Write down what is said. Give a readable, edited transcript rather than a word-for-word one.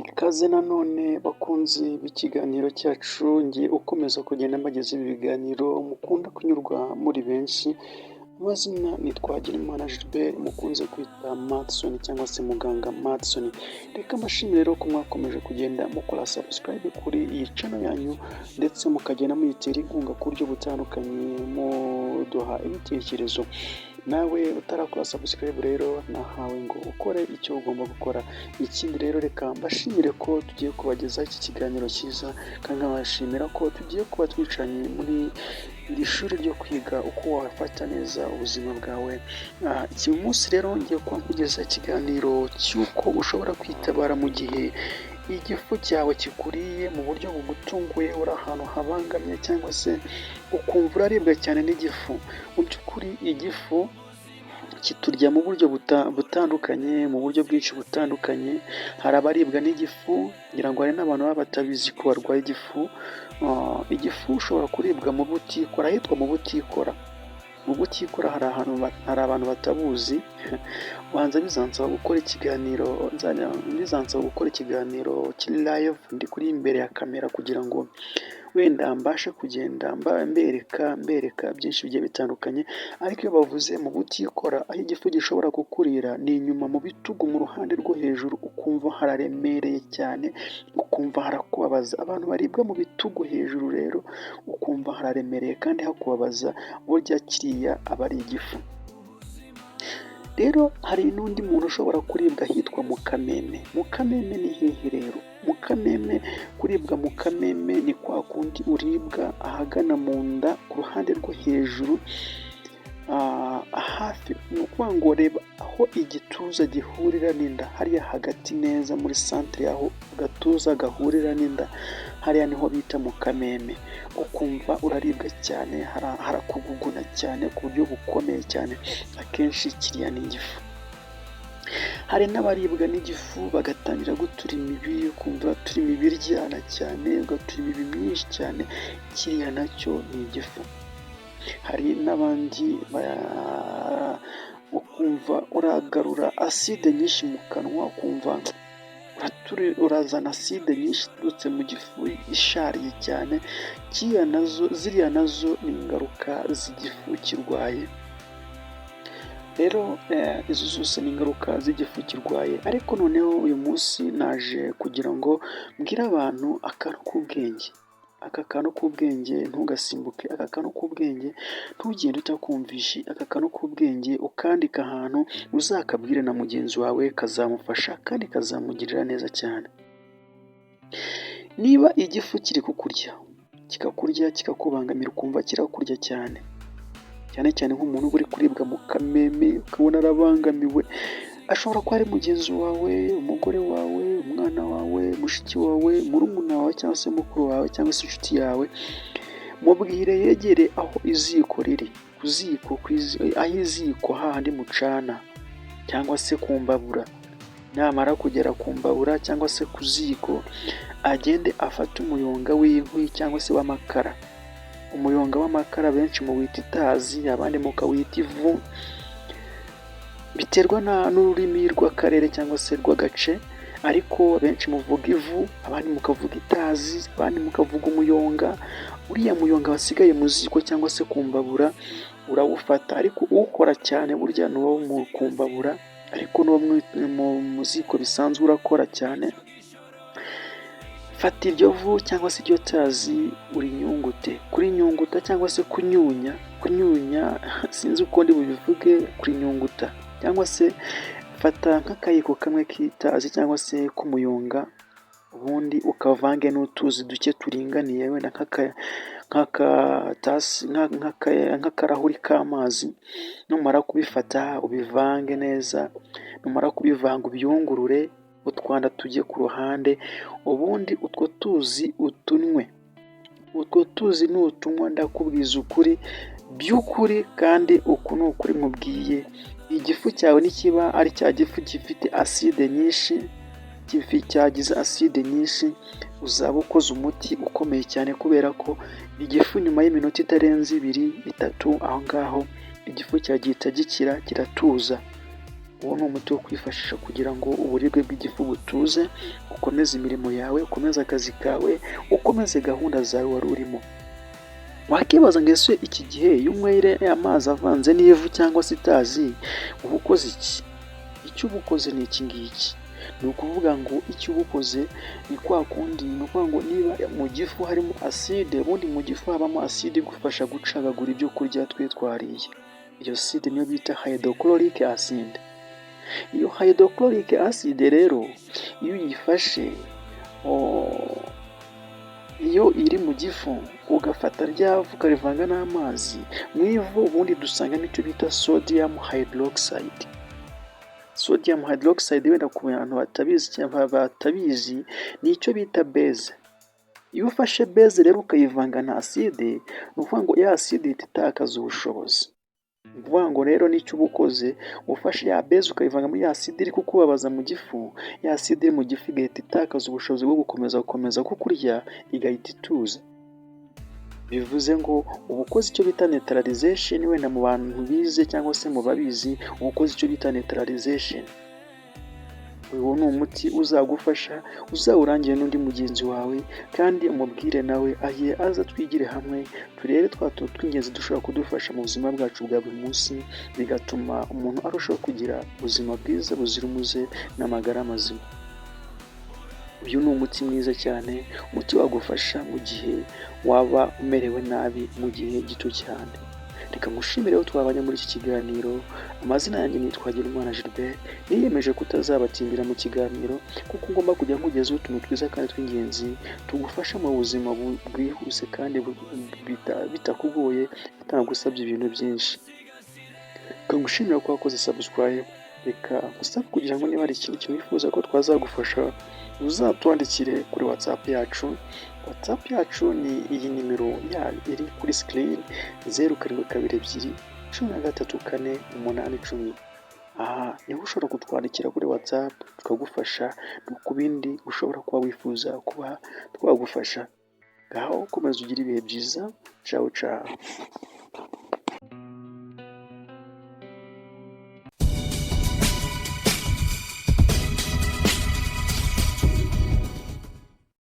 Ikaze nanone bakunzi b'ikiganiro cyacu, ngiye ukomeza kugenda mbageza ibi biganiro mukunda kunyurwa muri benshi. Amazina ni Twagirimana Gilbert mukunze kwita Matson cyangwa se muganga Matson. Reka mbashimire rero ko mwakomeje kugenda mukora subscribe kuri iyi channel yanyu ndetse mukagenda muyitera inkunga ku buryo butandukanye muduha ibitekerezo. Nawe utarakora subscribe rero nahawe ngo ukore icyo ugomba gukora. Ikindi rero reka mbashimire ko tugiye kubagezaho iki kiganiro cyiza, kandi nkabashimira ko tugiye kuba twicanye muri iri shuri ryo kwiga uko wafata neza ubuzima bwawe. Uyu munsi rero ngiye kuba nkugezaho ikiganiro cy'uko ushobora kwitabara mu gihe igifu cyawe kikuriye mu buryo bugutunguye, uri ahantu habangamye cyangwa se ukumva uraribwa cyane n'igifu. Mu by'ukuri igifu kiturya mu buryo butandukanye, mu buryo bwinshi butandukanye. Hari abaribwa n'igifu, ngira ngo hari n'abantu baba batabizi ko barwaye igifu. Igifu ushobora kuribwa mu butikora, ahitwa mu butikora. Mu butikora hari abantu batabuzi. Banza bizansaba gukora ikiganiro kiri live, ndi kuri imbere ya kamera kugira ngo wenda mbashe kugenda mbereka byinshi bigiye bitandukanye. Ariko iyo bavuze mu butikora, aho igifu gishobora kukurira ni inyuma mu bitugu, mu ruhande rwo hejuru, ukumva hararemereye cyane, ukumva harakubabaza. Abantu baribwa mu bitugu hejuru rero ukumva hararemereye kandi hakubabaza, burya kiriya aba ari igifu. Rero hari n'undi muntu ushobora kuribwa ahitwa mu kameme. Mu kameme ni hehe rero? Mu kameme, kuribwa mu kameme ni kwa kundi uribwa ahagana mu nda ku ruhande rwo hejuru, hafi, ni ukuvuga ngo reba aho igituza gihurira n'inda, hariya hagati neza muri centre aho agatuza gahurira n'inda, hariya niho bita mu kameme. Ukumva uraribwa cyane, harakuguguna cyane ku buryo bukomeye cyane, akenshi kiriya ni igifu. Hari n'abaribwa n'igifu bagatangira gutura imibiri, ukumva uratura imibiri iryana cyane, ugatura imibiri myinshi cyane, kiriya nacyo ni igifu. Hari n'abandi ukumva uragarura acide nyinshi mu kanwa, ukumva urazana acide nyinshi iturutse mu gifu ishariye cyane. Ziriya nazo ni ingaruka z'igifu kirwaye. Rero izo zose ni ingaruka z'igifu kirwaye. Ariko noneho uyu munsi naje kugira ngo mbwire abantu akantu k'ubwenge. Aka kantu k'ubwenge ntugasimbuke, aka kantu k'ubwenge ntugende utakumvishe, aka kantu k'ubwenge ukandika ahantu, uzakabwire na mugenzi wawe, kazamufasha kandi kazamugirira neza cyane. Niba igifu kiri kukurya, kikakubangamira, ukumva kirakurya cyane cyane nk'umuntu uri kuribwa mu kameme, ukabona arabangamiwe, ashobora kuba ari mugenzi wawe, umugore wawe, umwana wawe, mushiki wawe, murumuna wawe cyangwa se mukuru wawe cyangwa se inshuti yawe. Mubwire yegere aho iziko riri, aho iziko hahandi mucana cyangwa se ku mbabura. Namara kugera ku mbabura cyangwa se ku ziko, agende afate umuyonga w'inkwi cyangwa se w'amakara. Umuyonga w'amakara benshi muwita itazi, abandi mukawita ivu, biterwa n'ururimi rw'akarere cyangwa se rw'agace, ariko benshi muvuga ivu, abandi mukavuga itazi, abandi mukavuga umuyonga. Uriya muyonga wasigaye mu ziko cyangwa se ku mbabura urawufata, ariko ukora cyane burya ni uwo ku mbabura, ariko n'uwo mu ziko bisanzwe urakora cyane. Fata iryo vu cyangwa se iryo tazi urinyungute. Kurinyunguta cyangwa se kunyunya, sinzi uko ndi bubivuge, kurinyunguta. Cyangwa se fata nk'akayiko kamwe k'itazi cyangwa se k'umuyonga, ubundi ukavange n'utuzi duke turinganiye, wenda nk'akarahuri k'amazi. Numara kubifata ubivange neza, numara kubivanga ubiyungurure, utwanda tujye ku ruhande, ubundi utwo tuzi utunywe. Utwo tuzi nutunywa, ndakubwiza ukuri by'ukuri, kandi uku ni ukuri mubwiye, igifu cyawe nikiba ari cya gifu gifite acide nyinshi, cyagize acide nyinshi, uzaba ukoze umuti ukomeye cyane, kubera ko igifu nyuma y'iminota itarenze 2-3 aho ngaho igifu cyagihita gikira, kiratuza. uwo ni umuti wo kwifashisha kugira ngo uburibwe bw'igifu butuze, ukomeze imirimo yawe, ukomeze akazi kawe, ukomeze gahunda zawe wari urimo. Wakibaza ngo ese iki gihe iyo unyweye amazi avanze n'ivu cyangwa se itazi uba ukoze iki? Icyo uba ukoze ni iki ngiki. Ni ukuvuga ngo icyo uba ukoze ni kwa kundi, ni ukuvuga ngo niba mu gifu harimo acide, ubundi mu gifu habamo acide igufasha gucagagura ibyo kurya twariye. Iyo acide niyo bita hydrochloric acid. Iyo hydrochloric acid rero iyo uyifashe iyo iri mu gifu ugafata rya vu ukarivanga n'amazi, mu ivu ubundi dusangamo icyo bita sodium hydroxide. Sodium hydroxide wenda ku bantu batabizi ni icyo bita base. Iyo ufashe base rero ukayivanga na acide, ni ukuvuga ngo ya acide ihita itakaza ubushobozi. Ni ukuvuga ngo rero n'icyo uba ukoze, ufashe ya base ukayivanga muri ya acide iri kukubabaza mu gifu, ya acide iri mu gifu igahita itakaza ubushobozi bwo gukomeza kukurya, igahita ituza. Bivuze ngo uba ukoze icyo bita neutralization, wenda mu bantu bize cyangwa se mu babizi, uba ukoze icyo bita neutralization. Uwo ni umuti uzagufasha, uzawurangire n'undi mugenzi wawe, kandi umubwire nawe aye aza twigire hamwe, turebe twa tuntu tw'ingenzi dushobora kudufasha mu buzima bwacu bwa buri munsi, bigatuma umuntu arushaho kugira ubuzima bwiza buzira umuze n'amagara mazima. Uyu ni umuti mwiza cyane, umuti wagufasha mu gihe waba umerewe nabi mu gihe gito cyane. Reka ngushimire aho twabanye muri iki kiganiro. Amazina yanjye ni Twagirimana Gilbert. Niyemeje kutazabatindira mu kiganiro kuko ngomba kujya nkugezaho utuntu twiza kandi tw'ingenzi tugufasha mu buzima bwihuse kandi bitakugoye, bitagusabye ibintu byinshi. Reka ngushimire ko wakoze subscribe. Reka ngusaba kugira ngo niba hari ikindi kintu wifuza ko twazagufasha, uzatwandikire kuri WhatsApp yacu. WhatsApp yacu ni iyi nimero iri kuri screen: 0722 13 4 8 10. Aha niho ushobora kutwandikira kuri WhatsApp tukagufasha no ku bindi ushobora kuba wifuza kuba twagufasha. Ngaho komeza ugire ibihe byiza. Ciao ciao.